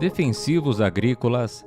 defensivos agrícolas,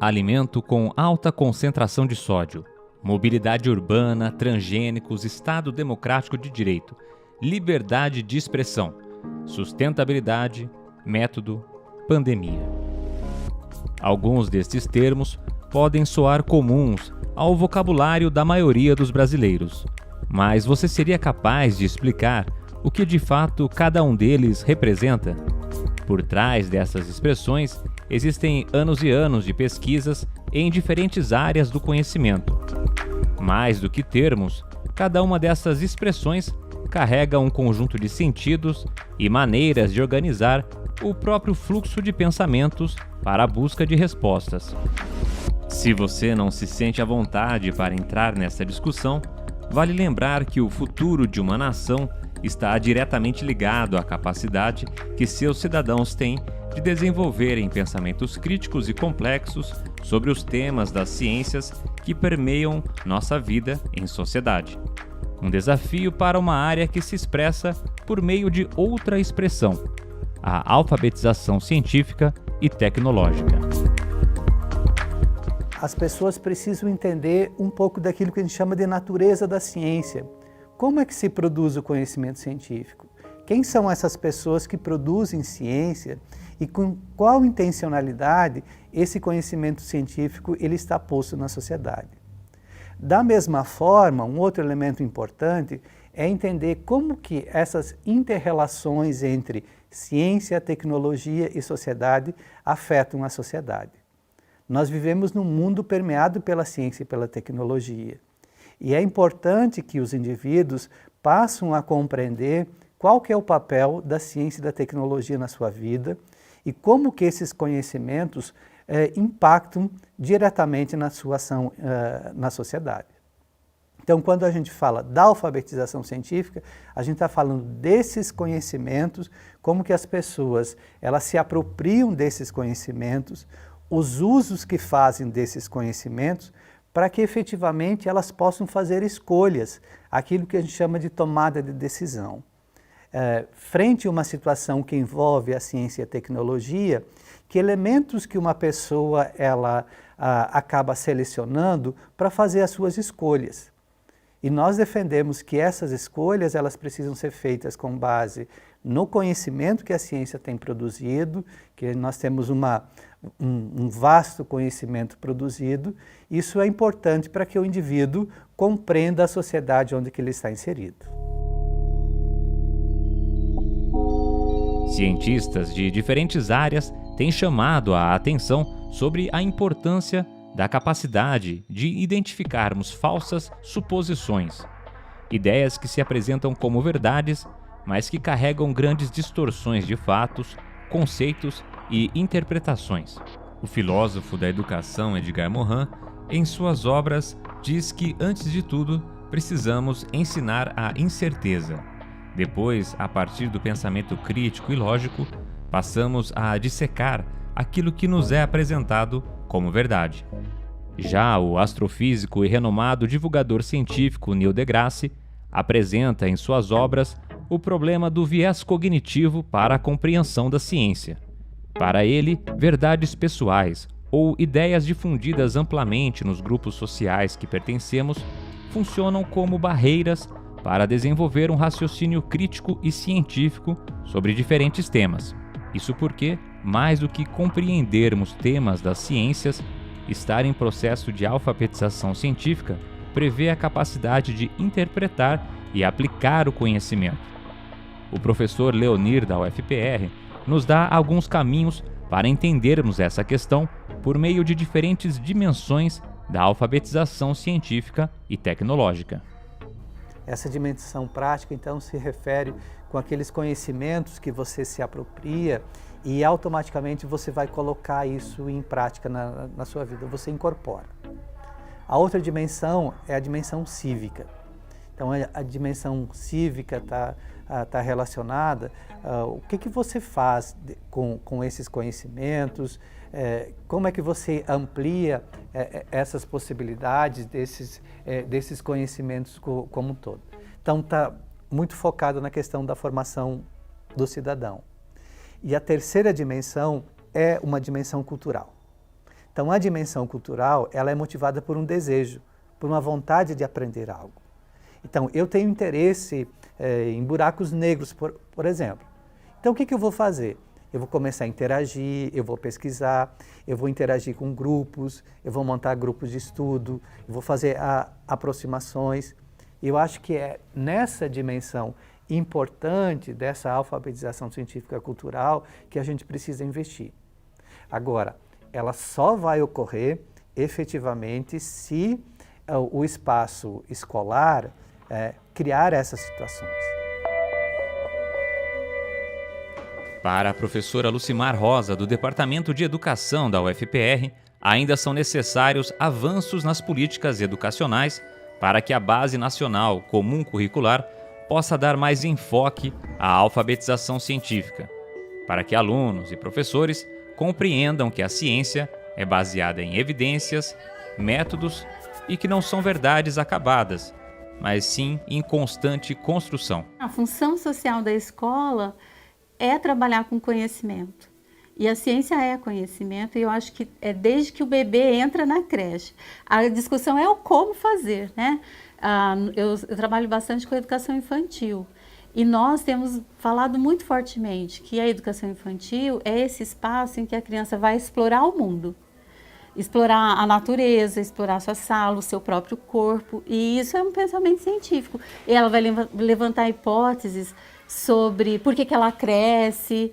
alimento com alta concentração de sódio, mobilidade urbana, transgênicos, Estado democrático de direito, liberdade de expressão, sustentabilidade, método, pandemia. Alguns destes termos podem soar comuns ao vocabulário da maioria dos brasileiros, mas você seria capaz de explicar o que de fato cada um deles representa? Por trás dessas expressões existem anos e anos de pesquisas em diferentes áreas do conhecimento. Mais do que termos, cada uma dessas expressões carrega um conjunto de sentidos e maneiras de organizar o próprio fluxo de pensamentos para a busca de respostas. Se você não se sente à vontade para entrar nessa discussão, vale lembrar que o futuro de uma nação está diretamente ligado à capacidade que seus cidadãos têm de desenvolverem pensamentos críticos e complexos sobre os temas das ciências que permeiam nossa vida em sociedade. Um desafio para uma área que se expressa por meio de outra expressão, a alfabetização científica e tecnológica. As pessoas precisam entender um pouco daquilo que a gente chama de natureza da ciência. Como é que se produz o conhecimento científico? Quem são essas pessoas que produzem ciência e com qual intencionalidade esse conhecimento científico ele está posto na sociedade? Da mesma forma, um outro elemento importante é entender como que essas inter-relações entre ciência, tecnologia e sociedade afetam a sociedade. Nós vivemos num mundo permeado pela ciência e pela tecnologia. E é importante que os indivíduos passem a compreender qual que é o papel da ciência e da tecnologia na sua vida e como que esses conhecimentos impactam diretamente na sua ação na sociedade. Então, quando a gente fala da alfabetização científica, a gente está falando desses conhecimentos, como que as pessoas elas se apropriam desses conhecimentos, os usos que fazem desses conhecimentos, para que efetivamente elas possam fazer escolhas, aquilo que a gente chama de tomada de decisão. Frente a uma situação que envolve a ciência e a tecnologia, que elementos que uma pessoa acaba selecionando para fazer as suas escolhas. E nós defendemos que essas escolhas elas precisam ser feitas com base no conhecimento que a ciência tem produzido, que nós temos um vasto conhecimento produzido. Isso é importante para que o indivíduo compreenda a sociedade onde que ele está inserido. Cientistas de diferentes áreas têm chamado a atenção sobre a importância da capacidade de identificarmos falsas suposições, ideias que se apresentam como verdades, mas que carregam grandes distorções de fatos, conceitos e interpretações. O filósofo da educação Edgar Morin, em suas obras, diz que, antes de tudo, precisamos ensinar a incerteza. Depois, a partir do pensamento crítico e lógico, passamos a dissecar aquilo que nos é apresentado como verdade. Já o astrofísico e renomado divulgador científico Neil deGrasse apresenta em suas obras o problema do viés cognitivo para a compreensão da ciência. Para ele, verdades pessoais ou ideias difundidas amplamente nos grupos sociais que pertencemos funcionam como barreiras para desenvolver um raciocínio crítico e científico sobre diferentes temas. Isso porque, mais do que compreendermos temas das ciências, estar em processo de alfabetização científica prevê a capacidade de interpretar e aplicar o conhecimento. O professor Leonir, da UFPR, nos dá alguns caminhos para entendermos essa questão por meio de diferentes dimensões da alfabetização científica e tecnológica. Essa dimensão prática, então, se refere com aqueles conhecimentos que você se apropria e automaticamente você vai colocar isso em prática na sua vida, você incorpora. A outra dimensão é a dimensão cívica. Então, a dimensão cívica está relacionada o que você faz com esses conhecimentos, como é que você amplia essas possibilidades desses conhecimentos como um todo. Então, está muito focado na questão da formação do cidadão. E a terceira dimensão é uma dimensão cultural. Então, a dimensão cultural, ela é motivada por um desejo, por uma vontade de aprender algo. Então, eu tenho interesse em buracos negros, por exemplo. Então, o que eu vou fazer? Eu vou começar a interagir, eu vou pesquisar, eu vou interagir com grupos, eu vou montar grupos de estudo, eu vou fazer aproximações. Eu acho que é nessa dimensão importante dessa alfabetização científica cultural que a gente precisa investir. Agora, ela só vai ocorrer efetivamente se o espaço escolar criar essas situações. Para a professora Lucimar Rosa, do Departamento de Educação da UFPR, ainda são necessários avanços nas políticas educacionais para que a Base Nacional Comum Curricular possa dar mais enfoque à alfabetização científica, para que alunos e professores compreendam que a ciência é baseada em evidências, métodos e que não são verdades acabadas, mas sim em constante construção. A função social da escola é trabalhar com conhecimento. E a ciência é conhecimento, e eu acho que é desde que o bebê entra na creche. A discussão é o como fazer, né? Eu trabalho bastante com a educação infantil. E nós temos falado muito fortemente que a educação infantil é esse espaço em que a criança vai explorar o mundo. Explorar a natureza, explorar a sua sala, o seu próprio corpo. E isso é um pensamento científico. E ela vai levantar hipóteses sobre por que ela cresce,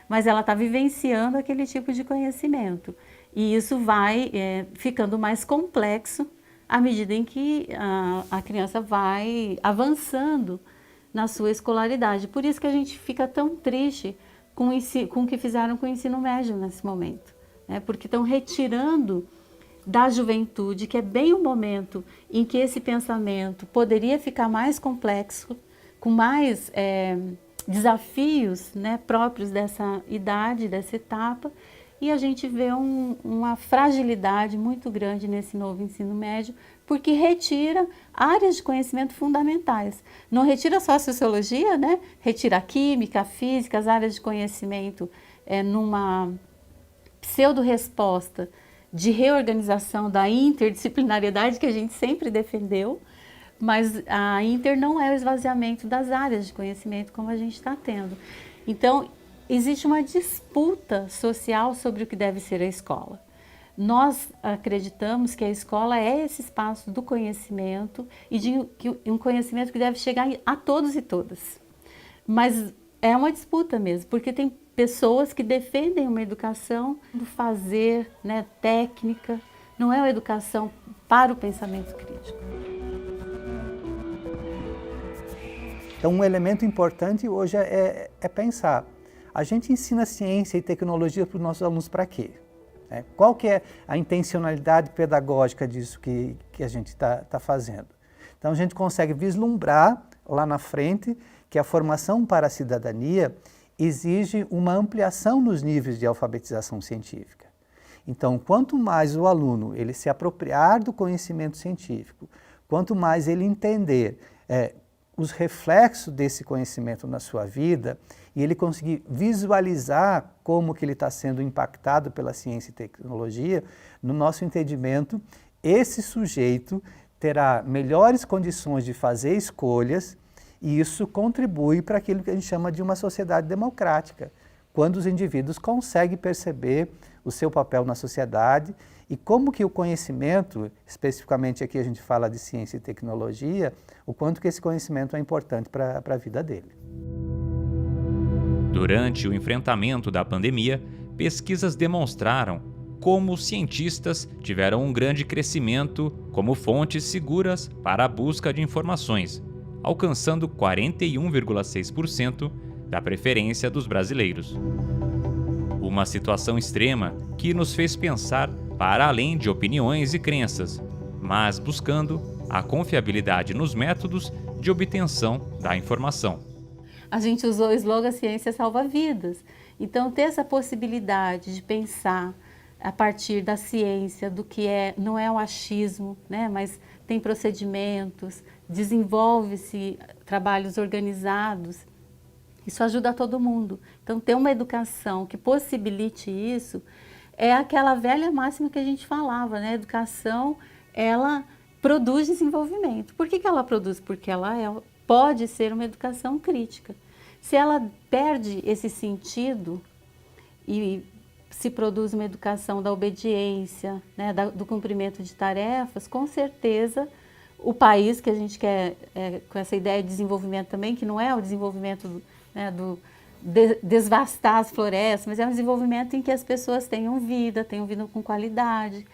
mas ela está vivenciando aquele tipo de conhecimento. E isso vai ficando mais complexo à medida em que a criança vai avançando na sua escolaridade. Por isso que a gente fica tão triste com o que fizeram com o ensino médio nesse momento, né? Porque estão retirando da juventude, que é bem o momento em que esse pensamento poderia ficar mais complexo, com mais desafios, né, próprios dessa idade, dessa etapa, e a gente vê uma fragilidade muito grande nesse novo ensino médio, porque retira áreas de conhecimento fundamentais. Não retira só a sociologia, né? Retira a química, a física, as áreas de conhecimento numa pseudo-resposta de reorganização da interdisciplinariedade que a gente sempre defendeu, mas a inter não é o esvaziamento das áreas de conhecimento como a gente está tendo. Então, existe uma disputa social sobre o que deve ser a escola. Nós acreditamos que a escola é esse espaço do conhecimento e de um conhecimento que deve chegar a todos e todas. Mas é uma disputa mesmo, porque tem pessoas que defendem uma educação do fazer, né, técnica, não é uma educação para o pensamento crítico. Então, um elemento importante hoje é pensar. A gente ensina ciência e tecnologia para os nossos alunos para quê? Qual que é a intencionalidade pedagógica disso que a gente está fazendo? Então, a gente consegue vislumbrar lá na frente que a formação para a cidadania exige uma ampliação nos níveis de alfabetização científica. Então, quanto mais o aluno ele se apropriar do conhecimento científico, quanto mais ele entender os reflexos desse conhecimento na sua vida e ele conseguir visualizar como que ele está sendo impactado pela ciência e tecnologia, no nosso entendimento, esse sujeito terá melhores condições de fazer escolhas e isso contribui para aquilo que a gente chama de uma sociedade democrática, quando os indivíduos conseguem perceber o seu papel na sociedade e como que o conhecimento, especificamente aqui a gente fala de ciência e tecnologia, o quanto que esse conhecimento é importante para a vida dele. Durante o enfrentamento da pandemia, pesquisas demonstraram como os cientistas tiveram um grande crescimento como fontes seguras para a busca de informações, alcançando 41,6% da preferência dos brasileiros. Uma situação extrema que nos fez pensar para além de opiniões e crenças, mas buscando a confiabilidade nos métodos de obtenção da informação. A gente usou o slogan Ciência Salva Vidas. Então, ter essa possibilidade de pensar a partir da ciência, do que não é o achismo, né, mas tem procedimentos, desenvolve-se trabalhos organizados Isso ajuda todo mundo. Então, ter uma educação que possibilite isso é aquela velha máxima que a gente falava, né? A educação, ela produz desenvolvimento. Por que ela produz? Porque ela pode ser uma educação crítica. Se ela perde esse sentido e se produz uma educação da obediência, né, do cumprimento de tarefas, com certeza o país que a gente quer, com essa ideia de desenvolvimento também, que não é o desenvolvimento, né, desvastar as florestas, mas é um desenvolvimento em que as pessoas tenham vida com qualidade.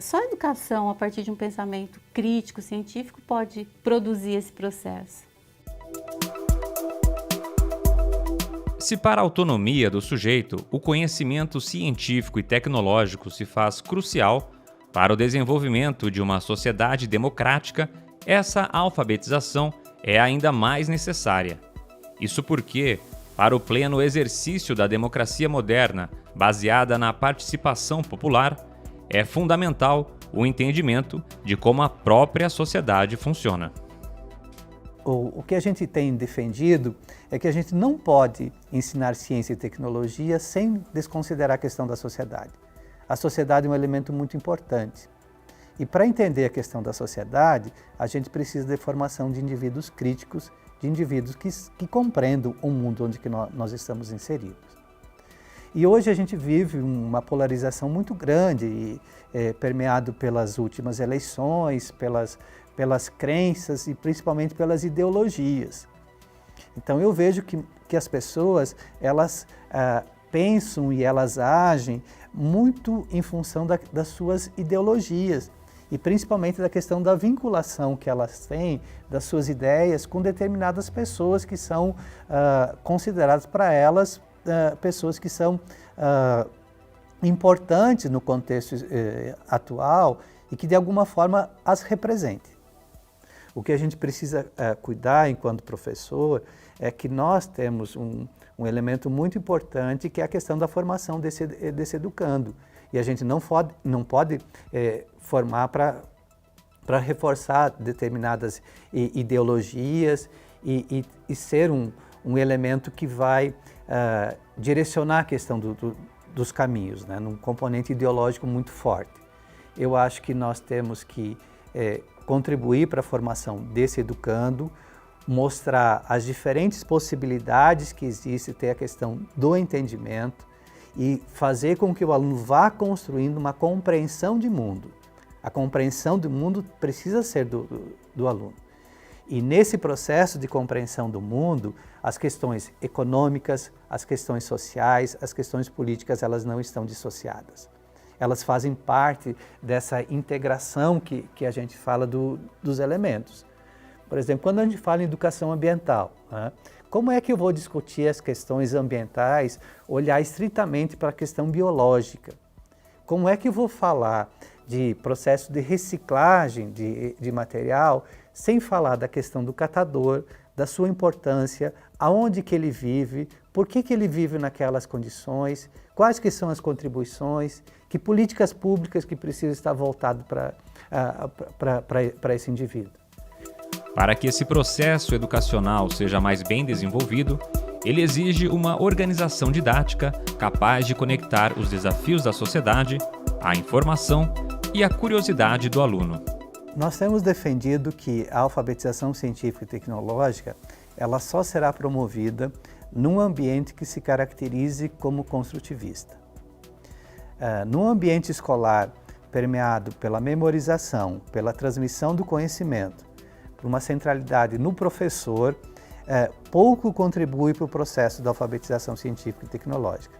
Só a educação, a partir de um pensamento crítico, científico, pode produzir esse processo. Se para a autonomia do sujeito, o conhecimento científico e tecnológico se faz crucial para o desenvolvimento de uma sociedade democrática, essa alfabetização é ainda mais necessária. Isso porque, para o pleno exercício da democracia moderna, baseada na participação popular, é fundamental o entendimento de como a própria sociedade funciona. O que a gente tem defendido é que a gente não pode ensinar ciência e tecnologia sem desconsiderar a questão da sociedade. A sociedade é um elemento muito importante. E para entender a questão da sociedade, a gente precisa de formação de indivíduos críticos, de indivíduos que compreendam o mundo onde que nós estamos inseridos. E hoje a gente vive uma polarização muito grande, permeado pelas últimas eleições, pelas crenças e principalmente pelas ideologias. Então eu vejo que as pessoas, elas pensam e elas agem muito em função das suas ideologias e principalmente da questão da vinculação que elas têm das suas ideias com determinadas pessoas que são consideradas para elas pessoas que são importantes no contexto atual e que de alguma forma as representem. O que a gente precisa cuidar enquanto professor é que nós temos um elemento muito importante que é a questão da formação desse educando. E a gente não pode formar para reforçar determinadas ideologias e ser um elemento que vai direcionar a questão dos caminhos, né, num componente ideológico muito forte. Eu acho que nós temos que contribuir para a formação desse educando, mostrar as diferentes possibilidades que existem, ter a questão do entendimento e fazer com que o aluno vá construindo uma compreensão de mundo. A compreensão do mundo precisa ser do aluno. E nesse processo de compreensão do mundo, as questões econômicas, as questões sociais, as questões políticas, elas não estão dissociadas. Elas fazem parte dessa integração que a gente fala dos elementos. Por exemplo, quando a gente fala em educação ambiental, né, como é que eu vou discutir as questões ambientais, olhar estritamente para a questão biológica? Como é que eu vou falar de processo de reciclagem de material sem falar da questão do catador, da sua importância, aonde que ele vive, por que ele vive naquelas condições, quais que são as contribuições, que políticas públicas que precisam estar voltadas para esse indivíduo. Para que esse processo educacional seja mais bem desenvolvido, ele exige uma organização didática capaz de conectar os desafios da sociedade, a informação e a curiosidade do aluno. Nós temos defendido que a alfabetização científica e tecnológica ela só será promovida num ambiente que se caracterize como construtivista. Num ambiente escolar permeado pela memorização, pela transmissão do conhecimento, por uma centralidade no professor, pouco contribui para o processo da alfabetização científica e tecnológica.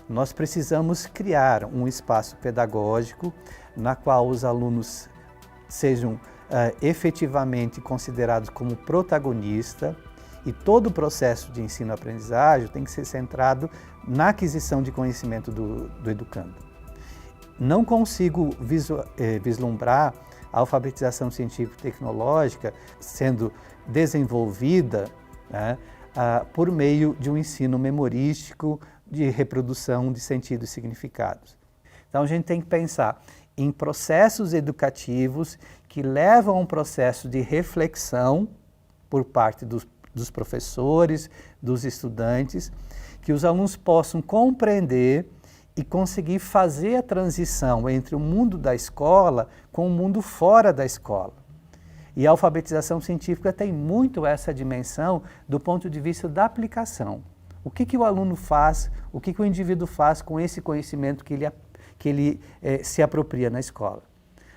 Nós precisamos criar um espaço pedagógico na qual os alunos sejam efetivamente considerados como protagonistas e todo o processo de ensino-aprendizagem tem que ser centrado na aquisição de conhecimento do educando. Não consigo vislumbrar a alfabetização científica e tecnológica sendo desenvolvida, né, por meio de um ensino memorístico de reprodução de sentidos e significados. Então a gente tem que pensar em processos educativos que levam a um processo de reflexão por parte dos professores, dos estudantes, que os alunos possam compreender e conseguir fazer a transição entre o mundo da escola com o mundo fora da escola. E a alfabetização científica tem muito essa dimensão do ponto de vista da aplicação. O que o aluno faz, o que o indivíduo faz com esse conhecimento que ele se apropria na escola.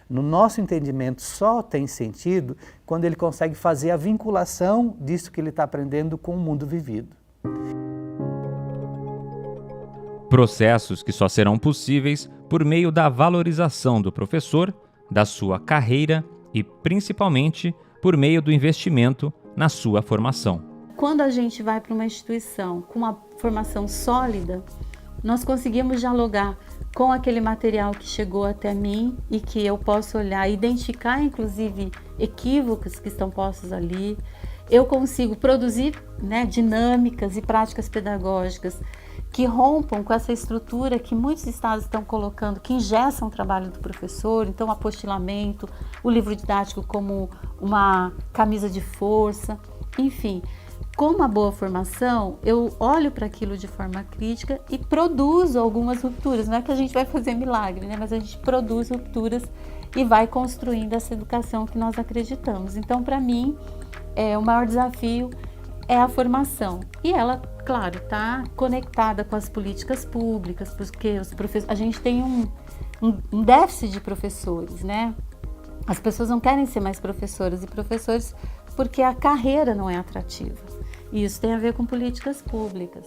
No nosso entendimento, só tem sentido quando ele consegue fazer a vinculação disso que ele está aprendendo com o mundo vivido. Processos que só serão possíveis por meio da valorização do professor, da sua carreira e, principalmente, por meio do investimento na sua formação. Quando a gente vai para uma instituição com uma formação sólida, nós conseguimos dialogar com aquele material que chegou até mim e que eu posso olhar, identificar inclusive equívocos que estão postos ali. Eu consigo produzir, dinâmicas e práticas pedagógicas que rompam com essa estrutura que muitos estados estão colocando, que engessam o trabalho do professor, então o apostilamento, o livro didático como uma camisa de força, enfim. Com uma boa formação, eu olho para aquilo de forma crítica e produzo algumas rupturas. Não é que a gente vai fazer milagre, mas a gente produz rupturas e vai construindo essa educação que nós acreditamos. Então, para mim, o maior desafio é a formação. E ela, claro, está conectada com as políticas públicas, porque a gente tem um déficit de professores, As pessoas não querem ser mais professoras e professores porque a carreira não é atrativa. E isso tem a ver com políticas públicas.